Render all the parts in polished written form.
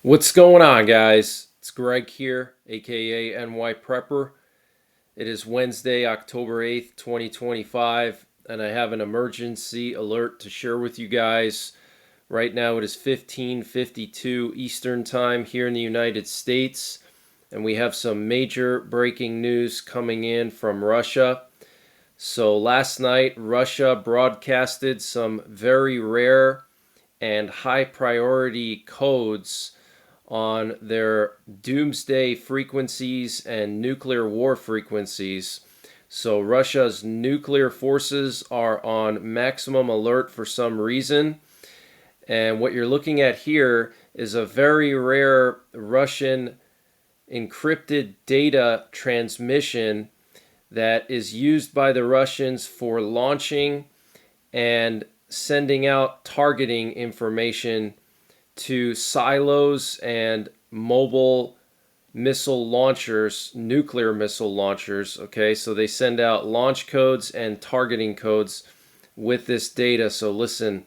What's going on, guys? It's Greg here, aka NYPrepper. It is Wednesday, October 8th, 2025, and I have an emergency alert to share with you guys. Right now it is 15:52 Eastern Time here in the United States, and we have some major breaking news coming in from Russia. So last night, Russia broadcasted some very rare and high priority codes on their doomsday frequencies and nuclear war frequencies. So Russia's nuclear forces are on maximum alert for some reason. And what you're looking at here is a very rare Russian encrypted data transmission that is used by the Russians for launching and sending out targeting information to silos and mobile missile launchers, nuclear missile launchers. Okay, so they send out launch codes and targeting codes with this data. So listen.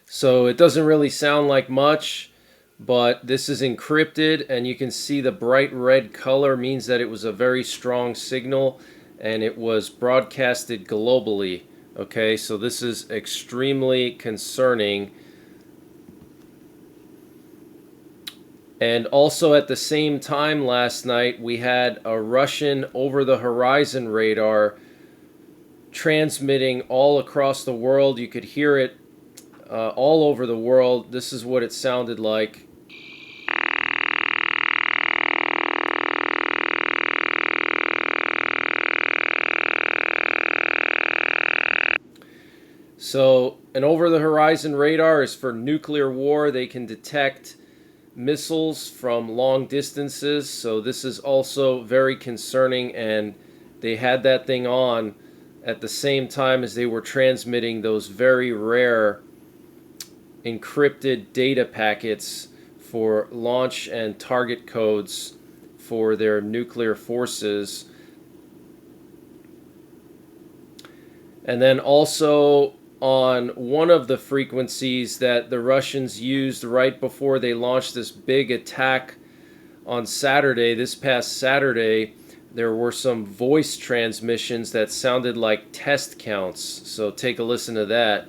So it doesn't really sound like much, but this is encrypted, and you can see the bright red color means that it was a very strong signal and it was broadcasted globally. Okay, so this is extremely concerning. And also at the same time last night, we had a Russian over-the-horizon radar transmitting all across the world. You could hear it all over the world. This is what it sounded like. So an over-the-horizon radar is for nuclear war. They can detect missiles from long distances. So this is also very concerning, and they had that thing on at the same time as they were transmitting those very rare encrypted data packets for launch and target codes for their nuclear forces. And then also on one of the frequencies that the Russians used right before they launched this big attack on Saturday, this past Saturday, there were some voice transmissions that sounded like test counts. So take a listen to that.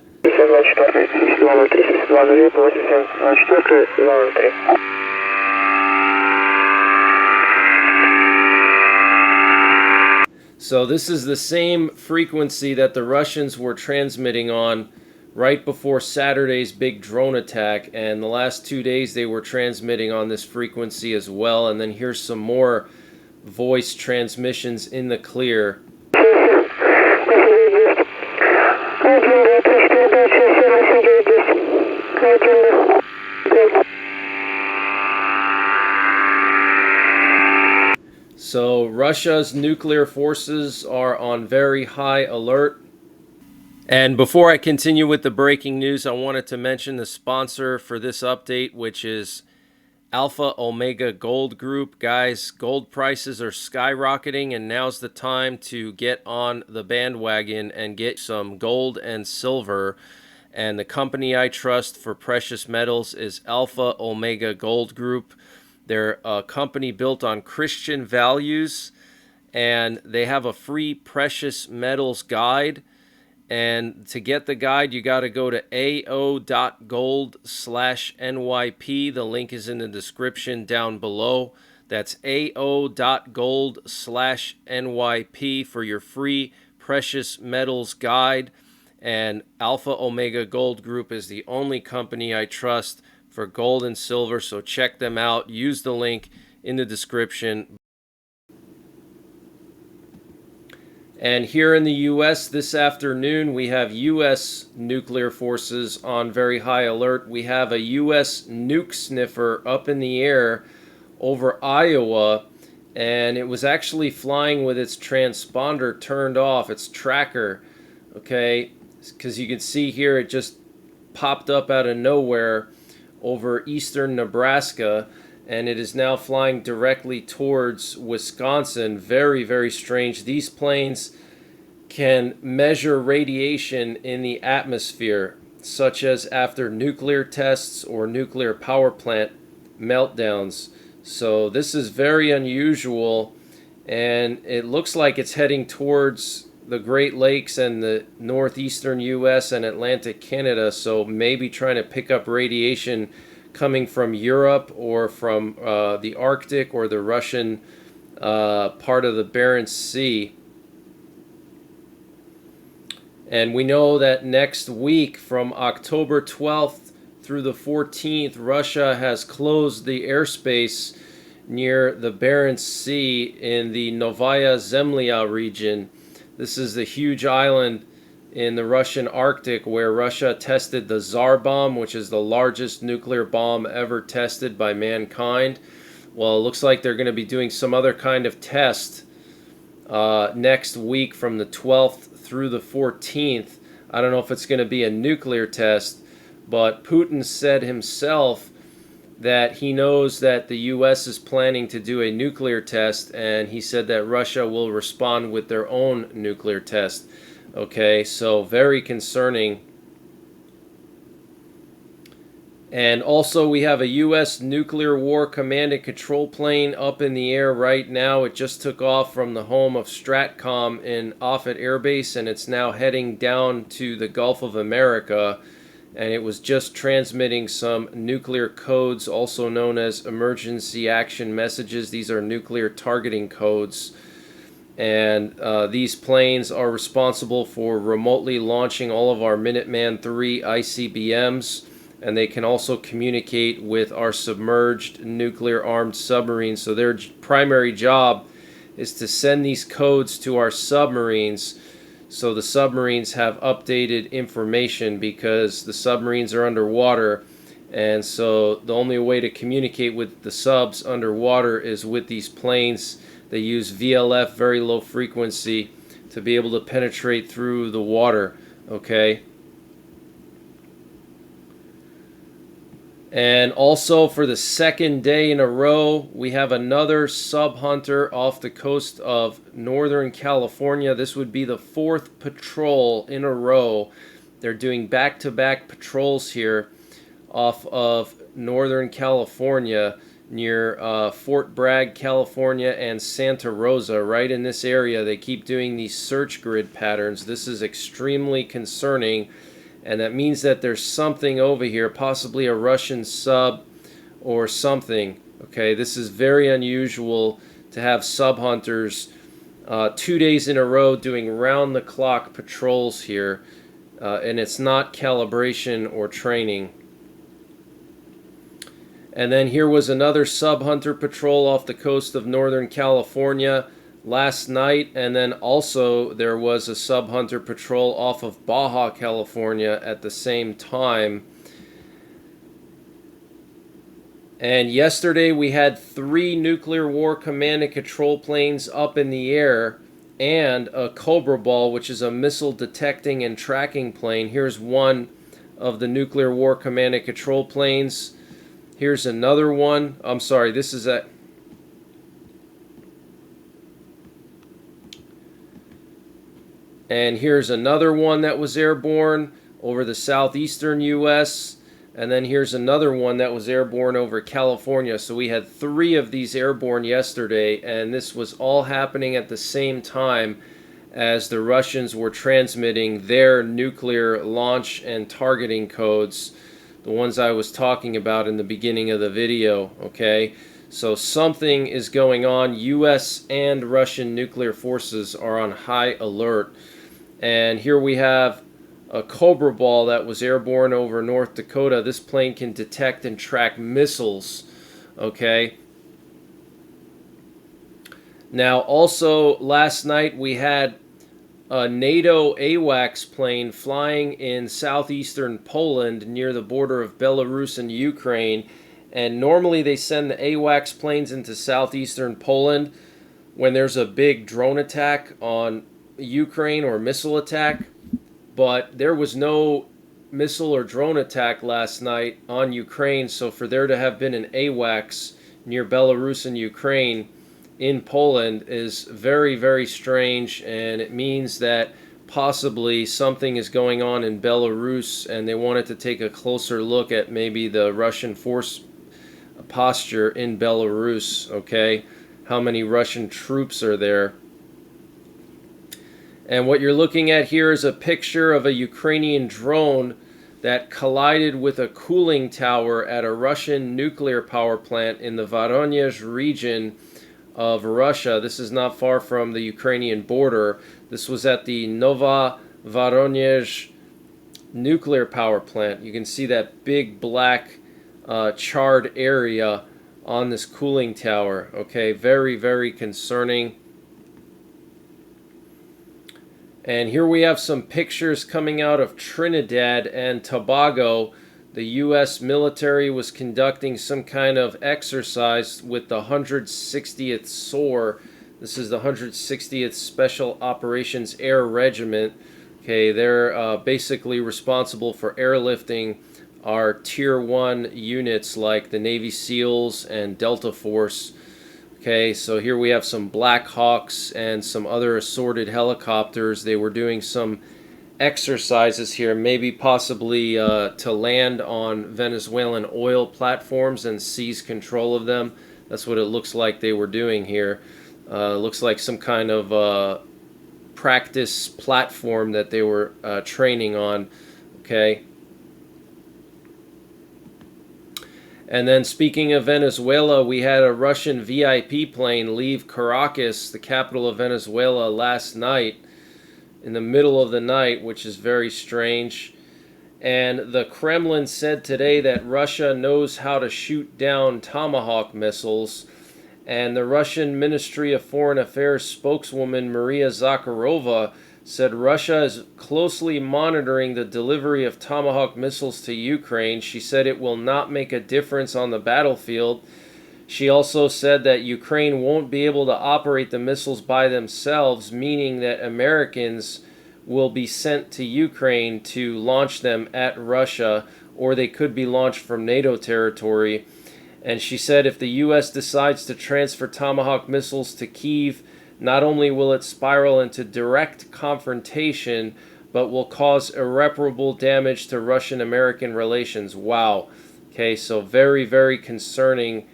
So this is the same frequency that the Russians were transmitting on right before Saturday's big drone attack, and the last 2 days they were transmitting on this frequency as well. And then here's some more voice transmissions in the clear. So Russia's nuclear forces are on very high alert. And before I continue with the breaking news, I wanted to mention the sponsor for this update, which is Alpha Omega Gold Group. Guys, gold prices are skyrocketing, and now's the time to get on the bandwagon and get some gold and silver. And the company I trust for precious metals is Alpha Omega Gold Group. They're a company built on Christian values, and they have a free precious metals guide. And to get the guide, you got to go to ao.gold/NYP. The link is in the description down below. That's ao.gold/NYP for your free precious metals guide. And Alpha Omega Gold Group is the only company I trust for gold and silver, so check them out. Use the link in the description. And here in the U.S. this afternoon, we have U.S. nuclear forces on very high alert. We have a U.S. nuke sniffer up in the air over Iowa, and it was actually flying with its transponder turned off, its tracker, okay? Because you can see here it just popped up out of nowhere over eastern Nebraska, and it is now flying directly towards Wisconsin. Very, very strange. These planes can measure radiation in the atmosphere, such as after nuclear tests or nuclear power plant meltdowns. So this is very unusual, and it looks like it's heading towards the Great Lakes and the northeastern U.S. and Atlantic Canada, so maybe trying to pick up radiation coming from Europe or from the Arctic or the Russian part of the Barents Sea. And we know that next week, from October 12th through the 14th, Russia has closed the airspace near the Barents Sea in the Novaya Zemlya region. This is the huge island in the Russian Arctic where Russia tested the Tsar bomb, which is the largest nuclear bomb ever tested by mankind. Well, it looks like they're going to be doing some other kind of test next week from the 12th through the 14th. I don't know if it's going to be a nuclear test, but Putin said himself that he knows that the U.S. is planning to do a nuclear test, and he said that Russia will respond with their own nuclear test. Okay, so very concerning. And also we have a U.S. nuclear war command and control plane up in the air right now. It just took off from the home of Stratcom in Offutt Air Base, and it's now heading down to the Gulf of America. And it was just transmitting some nuclear codes, also known as emergency action messages. These are nuclear targeting codes. And these planes are responsible for remotely launching all of our Minuteman III ICBMs. And they can also communicate with our submerged nuclear-armed submarines. So their primary job is to send these codes to our submarines, so the submarines have updated information, because the submarines are underwater, and so the only way to communicate with the subs underwater is with these planes. They use VLF, very low frequency, to be able to penetrate through the water. Okay. And also, for the second day in a row, we have another sub-hunter off the coast of Northern California. This would be the fourth patrol in a row. They're doing back-to-back patrols here off of Northern California near Fort Bragg, California, and Santa Rosa. Right in this area, they keep doing these search grid patterns. This is extremely concerning. And that means that there's something over here, possibly a Russian sub or something. Okay, this is very unusual to have sub-hunters 2 days in a row doing round-the-clock patrols here. And it's not calibration or training. And then here was another sub-hunter patrol off the coast of Northern California last night, and then also there was a sub-hunter patrol off of Baja, California at the same time. And yesterday we had 3 nuclear war command and control planes up in the air, and a Cobra Ball, which is a missile detecting and tracking plane. Here's one of the nuclear war command and control planes. Here's another one. I'm sorry, this is at... And here's another one that was airborne over the southeastern U.S. And then here's another one that was airborne over California. So we had 3 of these airborne yesterday, and this was all happening at the same time as the Russians were transmitting their nuclear launch and targeting codes, the ones I was talking about in the beginning of the video. Okay, so something is going on. U.S. and Russian nuclear forces are on high alert. And here we have a Cobra Ball that was airborne over North Dakota. This plane can detect and track missiles. Okay. Now, also last night we had a NATO AWACS plane flying in southeastern Poland near the border of Belarus and Ukraine. And normally they send the AWACS planes into southeastern Poland when there's a big drone attack on Ukraine or missile attack, but there was no missile or drone attack last night on Ukraine, so for there to have been an AWACS near Belarus and Ukraine, in Poland is very, very strange, and it means that possibly something is going on in Belarus, and they wanted to take a closer look at maybe the Russian force posture in Belarus. Okay, how many Russian troops are there? And what you're looking at here is a picture of a Ukrainian drone that collided with a cooling tower at a Russian nuclear power plant in the Voronezh region of Russia. This is not far from the Ukrainian border. This was at the Voronezh nuclear power plant. You can see that big black charred area on this cooling tower. Okay, very, very concerning. And here we have some pictures coming out of Trinidad and Tobago. The U.S. military was conducting some kind of exercise with the 160th SOAR. This is the 160th Special Operations Air Regiment. Okay, they're basically responsible for airlifting our Tier 1 units like the Navy SEALs and Delta Force. Okay, so here we have some Black Hawks and some other assorted helicopters. They were doing some exercises here, maybe possibly to land on Venezuelan oil platforms and seize control of them. That's what it looks like they were doing here. Looks like some kind of practice platform that they were training on. Okay. And then speaking of Venezuela, we had a Russian VIP plane leave Caracas, the capital of Venezuela, last night, in the middle of the night, which is very strange. And the Kremlin said today that Russia knows how to shoot down Tomahawk missiles. And the Russian Ministry of Foreign Affairs spokeswoman Maria Zakharova said Russia is closely monitoring the delivery of Tomahawk missiles to Ukraine. She said it will not make a difference on the battlefield. She also said that Ukraine won't be able to operate the missiles by themselves, meaning that Americans will be sent to Ukraine to launch them at Russia, or they could be launched from NATO territory. And she said if the U.S. decides to transfer Tomahawk missiles to Kyiv, not only will it spiral into direct confrontation, but will cause irreparable damage to Russian-American relations. Wow. Okay, so very, very concerning.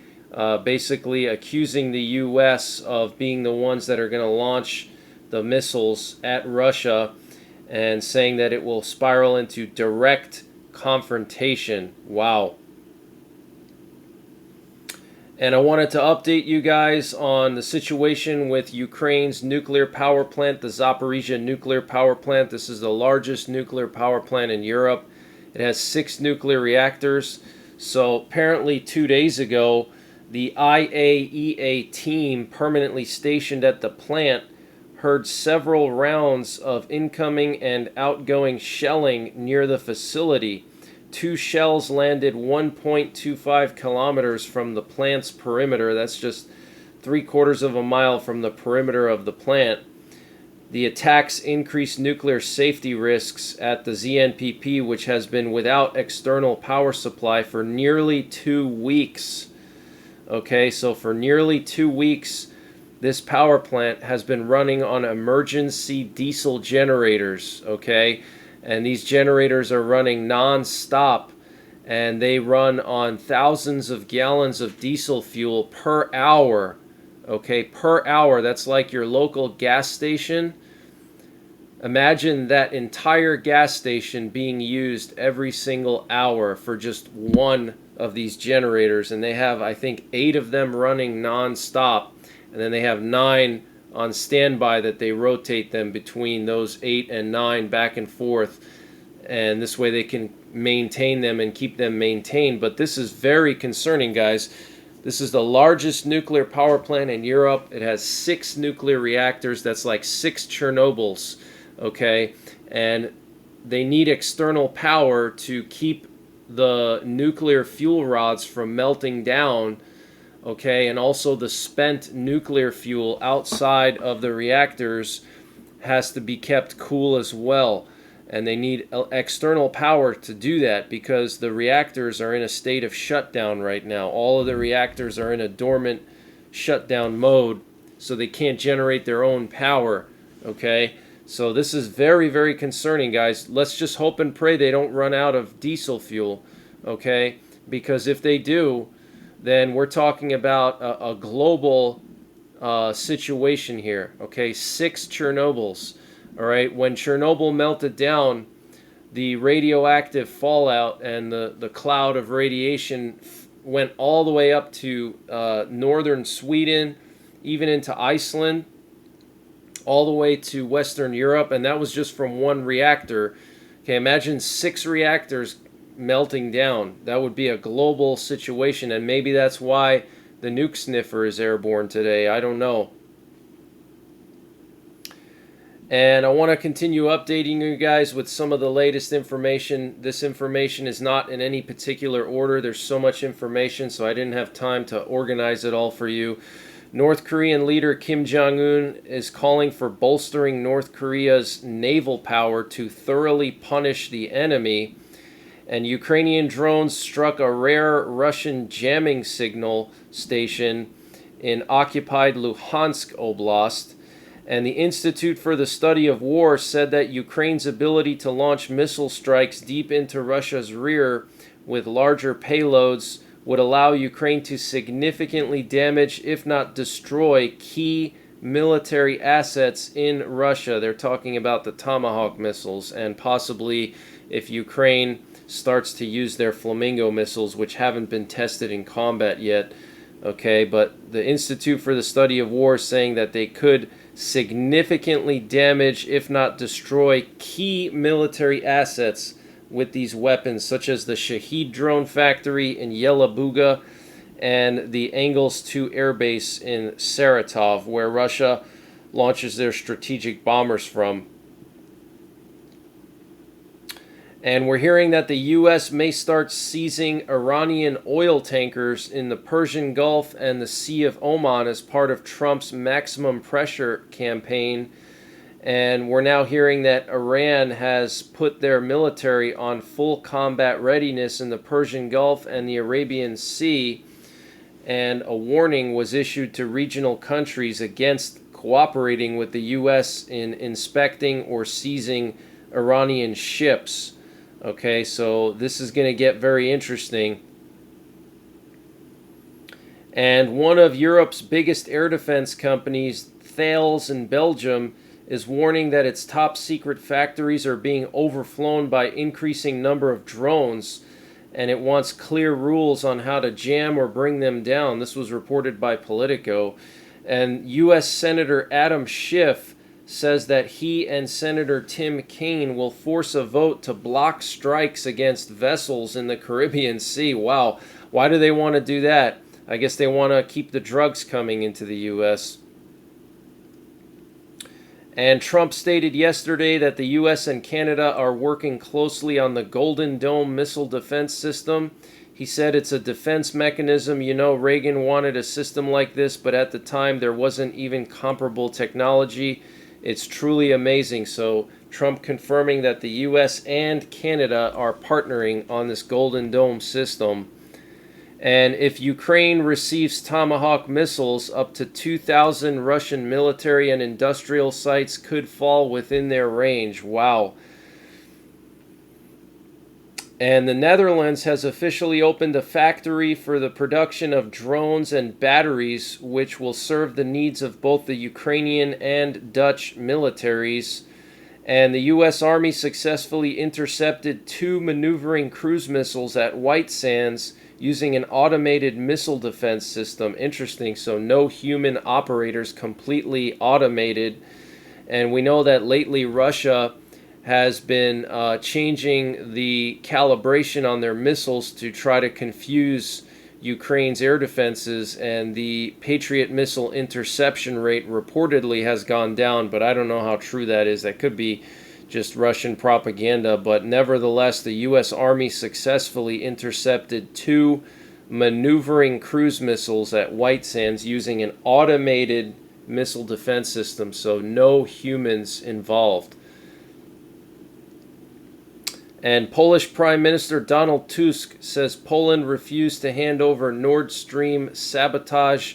Basically accusing the U.S. of being the ones that are going to launch the missiles at Russia and saying that it will spiral into direct confrontation. Wow. And I wanted to update you guys on the situation with Ukraine's nuclear power plant, the Zaporizhzhia nuclear power plant. This is the largest nuclear power plant in Europe. It has 6 nuclear reactors. So apparently 2 days ago, the IAEA team permanently stationed at the plant heard several rounds of incoming and outgoing shelling near the facility. 2 shells landed 1.25 kilometers from the plant's perimeter. That's just 3/4 of a mile from the perimeter of the plant. The attacks increased nuclear safety risks at the ZNPP, which has been without external power supply for nearly 2 weeks. Okay, so for nearly 2 weeks, this power plant has been running on emergency diesel generators, okay? And these generators are running non-stop, and they run on thousands of gallons of diesel fuel per hour, okay? Per hour. That's like your local gas station. Imagine that entire gas station being used every single hour for just one of these generators, and they have, I think, 8 of them running non-stop, and then they have 9 on standby that they rotate them between those 8 and 9 back and forth, and this way they can maintain them and keep them maintained. But this is very concerning, guys. This is the largest nuclear power plant in Europe. It has 6 nuclear reactors. That's like 6 Chernobyls, okay? And they need external power to keep the nuclear fuel rods from melting down, okay? And also the spent nuclear fuel outside of the reactors has to be kept cool as well. And they need external power to do that because the reactors are in a state of shutdown right now. All of the reactors are in a dormant shutdown mode. so they can't generate their own power. Okay, so this is very, very concerning, guys. Let's just hope and pray they don't run out of diesel fuel. Okay, because if they do, then we're talking about a global situation here. Okay, 6 Chernobyls. All right, when Chernobyl melted down, the radioactive fallout and the cloud of radiation went all the way up to northern Sweden, even into Iceland, all the way to Western Europe, and that was just from one reactor. Okay, imagine 6 reactors melting down. That would be a global situation, and maybe that's why the nuke sniffer is airborne today. I don't know. And I want to continue updating you guys with some of the latest information. This information is not in any particular order. There's so much information, so I didn't have time to organize it all for you. North Korean leader Kim Jong-un is calling for bolstering North Korea's naval power to thoroughly punish the enemy. And Ukrainian drones struck a rare Russian jamming signal station in occupied Luhansk Oblast. And the Institute for the Study of War said that Ukraine's ability to launch missile strikes deep into Russia's rear with larger payloads would allow Ukraine to significantly damage, if not destroy, key military assets in Russia. They're talking about the Tomahawk missiles, and possibly if Ukraine starts to use their Flamingo missiles, which haven't been tested in combat yet. Okay, but the Institute for the Study of War is saying that they could significantly damage, if not destroy, key military assets with these weapons, such as the Shahed drone factory in Yelabuga and the Engels 2 Air Base in Saratov, where Russia launches their strategic bombers from. And we're hearing that the U.S. may start seizing Iranian oil tankers in the Persian Gulf and the Sea of Oman as part of Trump's maximum pressure campaign. And we're now hearing that Iran has put their military on full combat readiness in the Persian Gulf and the Arabian Sea. And a warning was issued to regional countries against cooperating with the U.S. in inspecting or seizing Iranian ships. Okay, so this is going to get very interesting. And one of Europe's biggest air defense companies, Thales in Belgium, is warning that its top secret factories are being overflown by increasing number of drones, and it wants clear rules on how to jam or bring them down. This was reported by Politico. And U.S. Senator Adam Schiff says that he and Senator Tim Kaine will force a vote to block strikes against vessels in the Caribbean Sea. Wow. Why do they want to do that? I guess they want to keep the drugs coming into the U.S. And Trump stated yesterday that the U.S. and Canada are working closely on the Golden Dome missile defense system. He said it's a defense mechanism. You know, Reagan wanted a system like this, but at the time there wasn't even comparable technology. It's truly amazing. So Trump confirming that the U.S. and Canada are partnering on this Golden Dome system. And if Ukraine receives Tomahawk missiles, up to 2,000 Russian military and industrial sites could fall within their range. Wow. And the Netherlands has officially opened a factory for the production of drones and batteries, which will serve the needs of both the Ukrainian and Dutch militaries. And the U.S. Army successfully intercepted 2 maneuvering cruise missiles at White Sands using an automated missile defense system. Interesting. So no human operators, completely automated. And we know that lately Russia has been changing the calibration on their missiles to try to confuse Ukraine's air defenses, and the Patriot missile interception rate reportedly has gone down, but I don't know how true that is. That could be just Russian propaganda, but nevertheless, the U.S. Army successfully intercepted 2 maneuvering cruise missiles at White Sands using an automated missile defense system, so no humans involved. And Polish Prime Minister Donald Tusk says Poland refused to hand over Nord Stream sabotage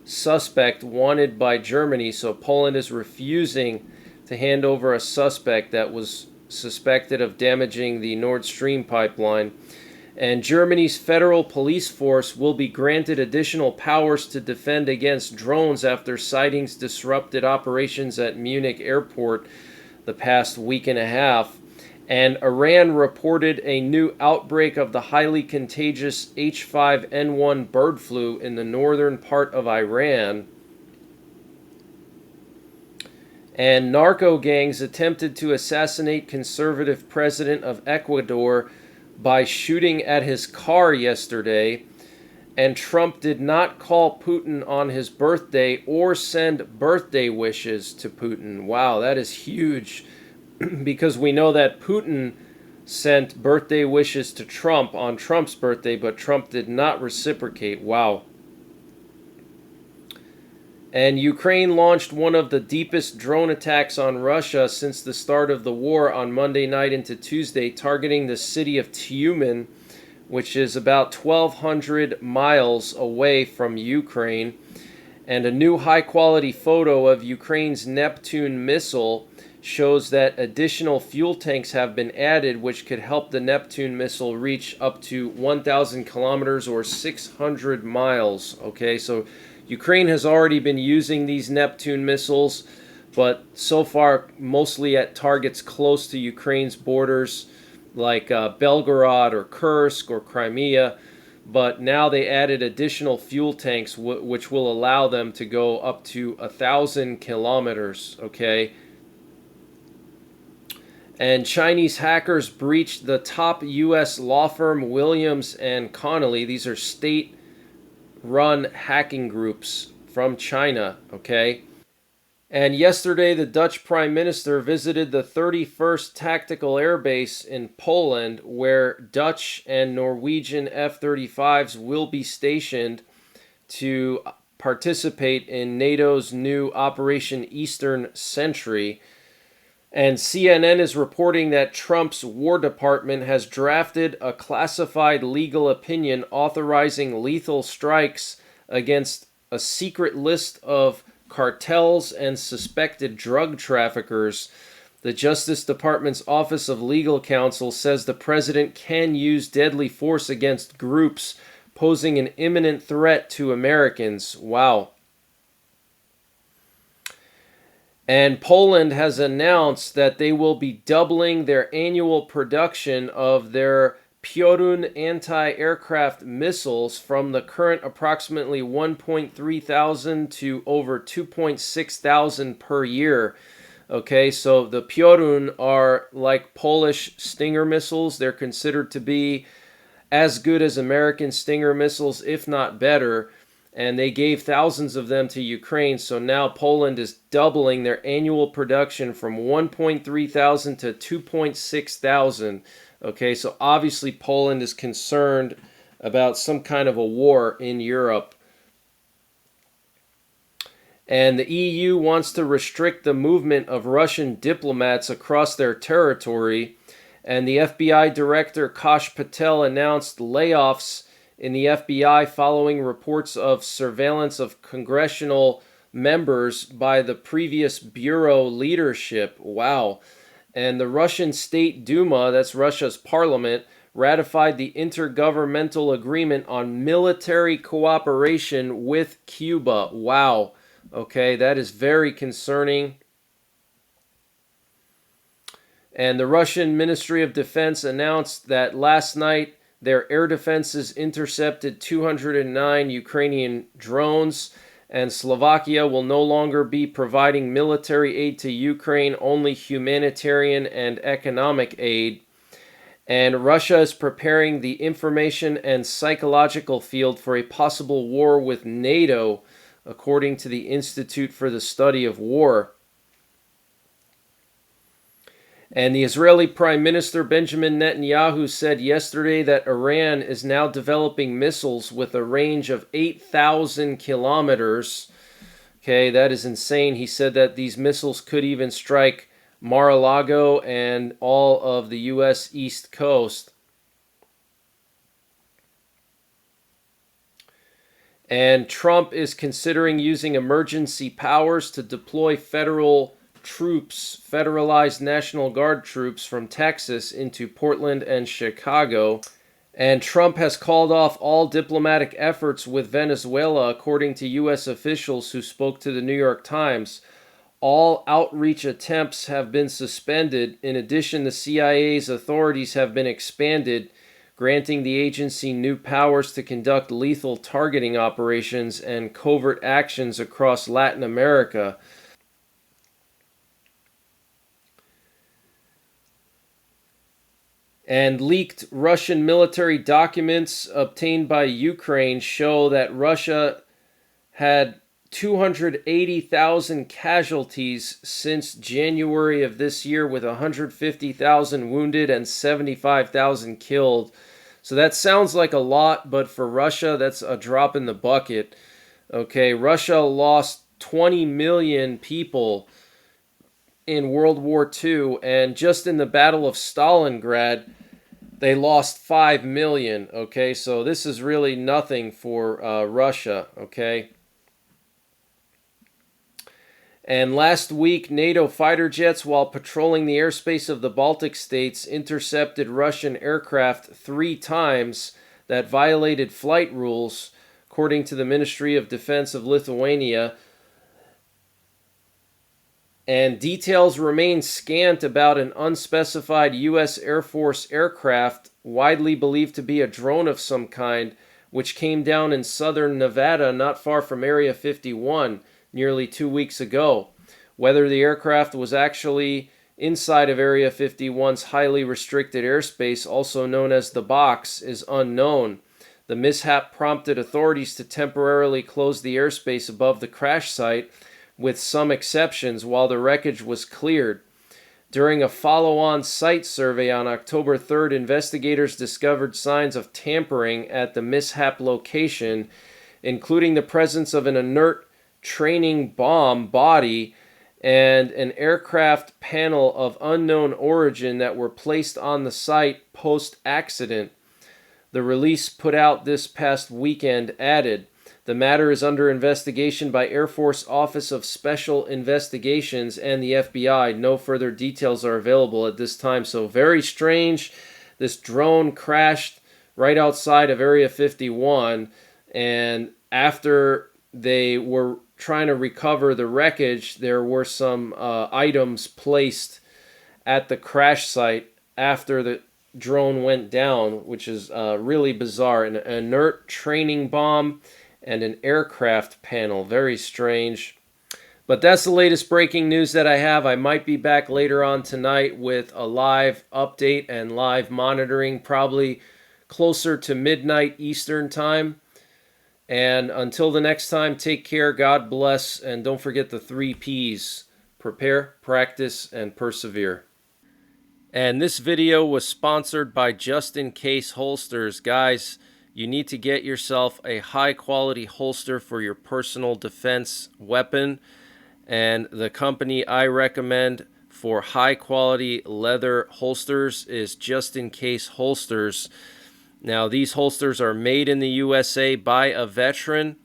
suspect wanted by Germany. So Poland is refusing to hand over a suspect that was suspected of damaging the Nord Stream pipeline. And Germany's federal police force will be granted additional powers to defend against drones after sightings disrupted operations at Munich airport the past week and a half. And Iran reported a new outbreak of the highly contagious H5N1 bird flu in the northern part of Iran. And narco gangs attempted to assassinate conservative president of Ecuador by shooting at his car yesterday. And Trump did not call Putin on his birthday or send birthday wishes to Putin. Wow, that is huge. Because we know that Putin sent birthday wishes to Trump on Trump's birthday, but Trump did not reciprocate. Wow. And Ukraine launched one of the deepest drone attacks on Russia since the start of the war on Monday night into Tuesday, targeting the city of Tyumen, which is about 1,200 miles away from Ukraine. And a new high-quality photo of Ukraine's Neptune missile shows that additional fuel tanks have been added, which could help the Neptune missile reach up to 1,000 kilometers or 600 miles. Okay, so Ukraine has already been using these Neptune missiles, but so far mostly at targets close to Ukraine's borders, like Belgorod or Kursk or Crimea. But now they added additional fuel tanks, which will allow them to go up to 1,000 kilometers. Okay. And Chinese hackers breached the top U.S. law firm Williams and Connolly. These are state-run hacking groups from China, okay? And yesterday, the Dutch Prime Minister visited the 31st Tactical Air Base in Poland, where Dutch and Norwegian F-35s will be stationed to participate in NATO's new Operation Eastern Sentry. And CNN is reporting that Trump's War Department has drafted a classified legal opinion authorizing lethal strikes against a secret list of cartels and suspected drug traffickers. The Justice Department's Office of Legal Counsel says the president can use deadly force against groups posing an imminent threat to Americans. Wow. And Poland has announced that they will be doubling their annual production of their Piorun anti-aircraft missiles from the current approximately 1.3 thousand to over 2.6 thousand per year. Okay, so the Piorun are like Polish Stinger missiles. They're considered to be as good as American Stinger missiles, if not better. And they gave thousands of them to Ukraine, so now Poland is doubling their annual production from 1.3 thousand to 2.6 thousand. Okay, so obviously Poland is concerned about some kind of a war in Europe. And the EU wants to restrict the movement of Russian diplomats across their territory. And the FBI Director Kash Patel announced layoffs in the FBI following reports of surveillance of congressional members by the previous bureau leadership. Wow. And the Russian State Duma, that's Russia's parliament, ratified the intergovernmental agreement on military cooperation with Cuba. Wow. Okay, that is very concerning. And the Russian Ministry of Defense announced that last night their air defenses intercepted 209 Ukrainian drones, and Slovakia will no longer be providing military aid to Ukraine, only humanitarian and economic aid. And Russia is preparing the information and psychological field for a possible war with NATO, according to the Institute for the Study of War. And the Israeli Prime Minister Benjamin Netanyahu said yesterday that Iran is now developing missiles with a range of 8,000 kilometers. Okay, that is insane. He said that these missiles could even strike Mar-a-Lago and all of the U.S. East Coast. And Trump is considering using emergency powers to deploy federal troops, federalized National Guard troops from Texas into Portland and Chicago. And Trump has called off all diplomatic efforts with Venezuela, according to U.S. officials who spoke to the New York Times. All outreach attempts have been suspended. In addition, the CIA's authorities have been expanded, granting the agency new powers to conduct lethal targeting operations and covert actions across Latin America. And leaked Russian military documents obtained by Ukraine show that Russia had 280,000 casualties since January of this year, with 150,000 wounded and 75,000 killed. So that sounds like a lot, but for Russia, that's a drop in the bucket. Okay, Russia lost 20 million people in World War II, and just in the Battle of Stalingrad, they lost 5 million. Okay, so this is really nothing for Russia. Okay. And last week, NATO fighter jets, while patrolling the airspace of the Baltic states, intercepted Russian aircraft 3 times that violated flight rules, according to the Ministry of Defense of Lithuania. And details remain scant about an unspecified U.S. Air Force aircraft, widely believed to be a drone of some kind, which came down in southern Nevada, not far from Area 51, nearly 2 weeks ago. Whether the aircraft was actually inside of Area 51's highly restricted airspace, also known as the box, is unknown. The mishap prompted authorities to temporarily close the airspace above the crash site, with some exceptions, while the wreckage was cleared. During a follow-on site survey on October 3rd, investigators discovered signs of tampering at the mishap location, including the presence of an inert training bomb body and an aircraft panel of unknown origin that were placed on the site post-accident. The release put out this past weekend added, "The matter is under investigation by Air Force Office of Special Investigations and the FBI. No further details are available at this time." So very strange. This drone crashed right outside of Area 51, and after they were trying to recover the wreckage, there were some items placed at the crash site after the drone went down, which is really bizarre. An inert training bomb and an aircraft panel. Very strange. But that's the latest breaking news that I have. I might be back later on tonight with a live update and live monitoring, probably closer to midnight Eastern time. And until the next time, take care, God bless, and don't forget the 3 Ps. Prepare, practice, and persevere. And this video was sponsored by Just In Case Holsters. Guys, you need to get yourself a high-quality holster for your personal defense weapon. And the company I recommend for high-quality leather holsters is Just In Case Holsters. Now, these holsters are made in the USA by a veteran.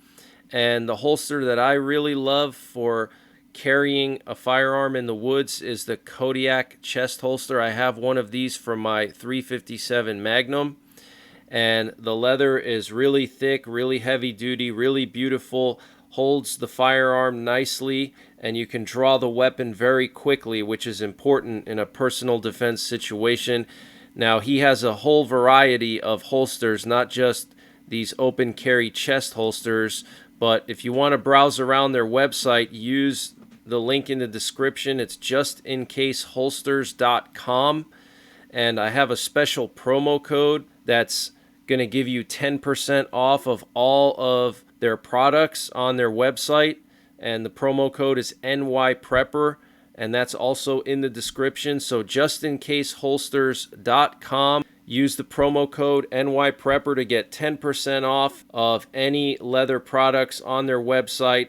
And the holster that I really love for carrying a firearm in the woods is the Kodiak chest holster. I have one of these for my .357 Magnum. And the leather is really thick, really heavy duty, really beautiful, holds the firearm nicely, and you can draw the weapon very quickly, which is important in a personal defense situation. Now, he has a whole variety of holsters, not just these open carry chest holsters, but if you want to browse around their website, use the link in the description. It's justincaseholsters.com, and I have a special promo code that's going to give you 10% off of all of their products on their website, and the promo code is NYPrepper, and that's also in the description. So justincaseholsters.com. Use the promo code NYPrepper to get 10% off of any leather products on their website.